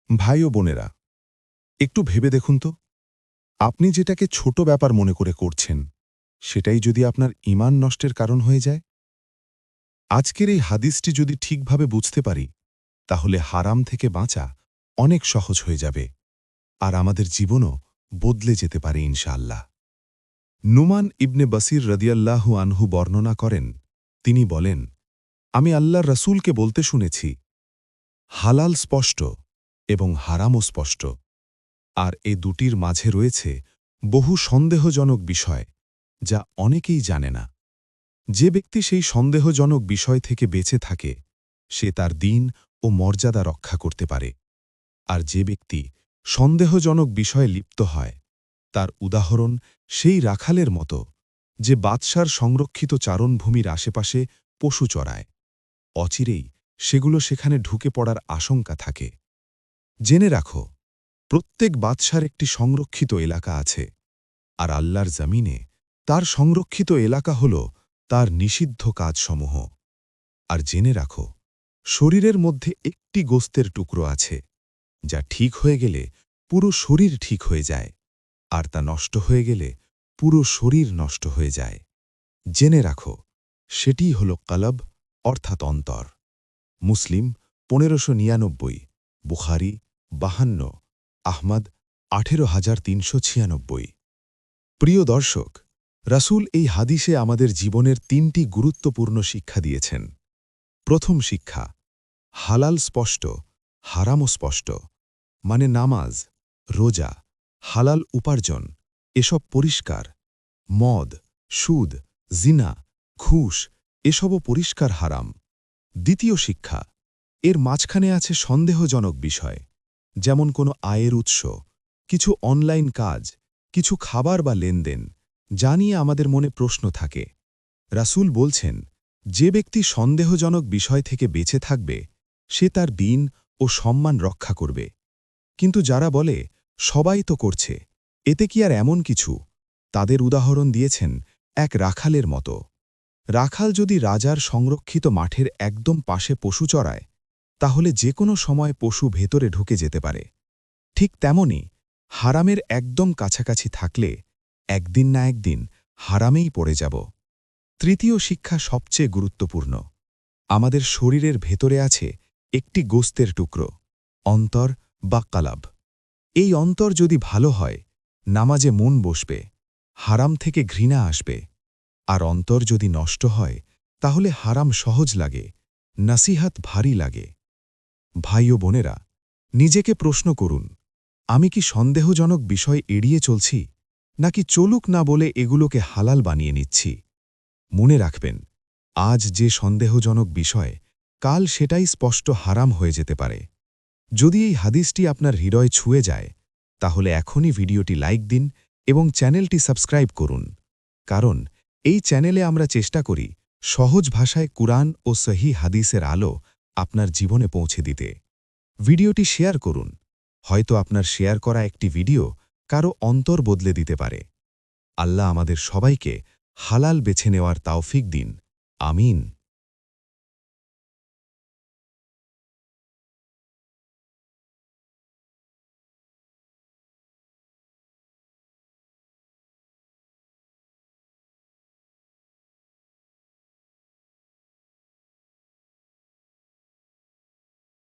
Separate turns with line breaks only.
ভাই ও বোনেরা, একটু ভেবে দেখুন তো, আপনি যেটাকে ছোট ব্যাপার মনে করে করছেন, সেটাই যদি আপনার ঈমান নষ্টের কারণ হয়ে যায়। আজকের এই হাদিসটি যদি ঠিকভাবে বুঝতে পারি, তাহলে হারাম থেকে বাঁচা অনেক সহজ হয়ে যাবে, আর আমাদের জীবনও বদলে যেতে পারে ইনশাআল্লাহ। নুমান ইবনে বসির রদিয়াল্লাহু আনহু বর্ণনা করেন, তিনি বলেন, আমি আল্লাহর রসূলকে বলতে শুনেছি, হালাল স্পষ্ট এবং হারামও স্পষ্ট, আর এ দুটির মাঝে রয়েছে বহু সন্দেহজনক বিষয়, যা অনেকেই জানে না। যে ব্যক্তি সেই সন্দেহজনক বিষয় থেকে বেঁচে থাকে, সে তার দিন ও মর্যাদা রক্ষা করতে পারে। আর যে ব্যক্তি সন্দেহজনক বিষয়ে লিপ্ত হয়, তার উদাহরণ সেই রাখালের মতো, যে বাদশার সংরক্ষিত চারণভূমির আশেপাশে পশু চড়ায়। অচিরেই সেগুলো সেখানে ঢুকে পড়ার আশঙ্কা থাকে। জেনে রাখো, প্রত্যেক বাদশার একটি সংরক্ষিত এলাকা আছে, আর আল্লাহর জমিনে তার সংরক্ষিত এলাকা হল তার নিষিদ্ধ কাজসমূহ। আর জেনে রাখো, শরীরের মধ্যে একটি গোস্তের টুকরো আছে, যা ঠিক হয়ে গেলে পুরো শরীর ঠিক হয়ে যায়, আর তা নষ্ট হয়ে গেলে পুরো শরীর নষ্ট হয়ে যায়। জেনে রাখো, সেটিই হল কলব, অর্থাৎ অন্তর। মুসলিম ১৫৯৯, বুখারি ৫২, আহমদ ১৮৩৯৬। প্রিয় দর্শক, রাসূল এই হাদিসে আমাদের জীবনের ৩টি গুরুত্বপূর্ণ শিক্ষা দিয়েছেন। প্রথম শিক্ষা, হালাল স্পষ্ট, হারামও স্পষ্ট, মানে নামাজ, রোজা, হালাল উপার্জন এসব পরিষ্কার। মদ, সুদ, জিনা, ঘুষ এসবও পরিষ্কার হারাম। দ্বিতীয় শিক্ষা, এর মাঝখানে আছে সন্দেহজনক বিষয়, যেমন কোনো আয়ের উৎস, কিছু অনলাইন কাজ, কিছু খাবার বা লেনদেন, যা নিয়ে আমাদের মনে প্রশ্ন থাকে। রাসূল বলছেন, যে ব্যক্তি সন্দেহজনক বিষয় থেকে বেঁচে থাকবে, সে তার দিন ও সম্মান রক্ষা করবে। কিন্তু যারা বলে, সবাই তো করছে, এতে কি আর এমন কিছু, তাদের উদাহরণ দিয়েছেন এক রাখালের মতো। রাখাল যদি রাজার সংরক্ষিত মাঠের একদম পাশে পশু চড়ায়, তাহলে যে কোনো সময় পশু ভেতরে ঢুকে যেতে পারে। ঠিক তেমনি হারামের একদম কাছাকাছি থাকলে একদিন না একদিন হারামেই পড়ে যাব। তৃতীয় শিক্ষা সবচেয়ে গুরুত্বপূর্ণ। আমাদের শরীরের ভেতরে আছে একটি গোস্তের টুকরো, অন্তর বা কালাব। এই অন্তর যদি ভালো হয়, নামাজে মন বসবে, হারাম থেকে ঘৃণা আসবে। আর অন্তর যদি নষ্ট হয়, তাহলে হারাম সহজ লাগে, নাসিহাত ভারী লাগে। ভাই ও বোনেরা, নিজেকে প্রশ্ন করুন, আমি কি সন্দেহজনক বিষয় এড়িয়ে চলছি, নাকি চলুক না বলে এগুলোকে হালাল বানিয়ে নিচ্ছি? মনে রাখবেন, আজ যে সন্দেহজনক বিষয়, কাল সেটাই স্পষ্ট হারাম হয়ে যেতে পারে। যদি এই হাদিসটি আপনার হৃদয় ছুঁয়ে যায়, তাহলে এখনই ভিডিওটি লাইক দিন এবং চ্যানেলটি সাবস্ক্রাইব করুন। কারণ এই চ্যানেলে আমরা চেষ্টা করি সহজ ভাষায় কুরআন ও সহিহ হাদিসের আলো আপনার জীবনে পৌঁছে দিতে। ভিডিওটি শেয়ার করুন, হয়তো আপনার শেয়ার করা একটি ভিডিও কারো অন্তর বদলে দিতে পারে। আল্লাহ আমাদের সবাইকে হালাল বেছে নেওয়ার তাওফিক দিন। আমিন।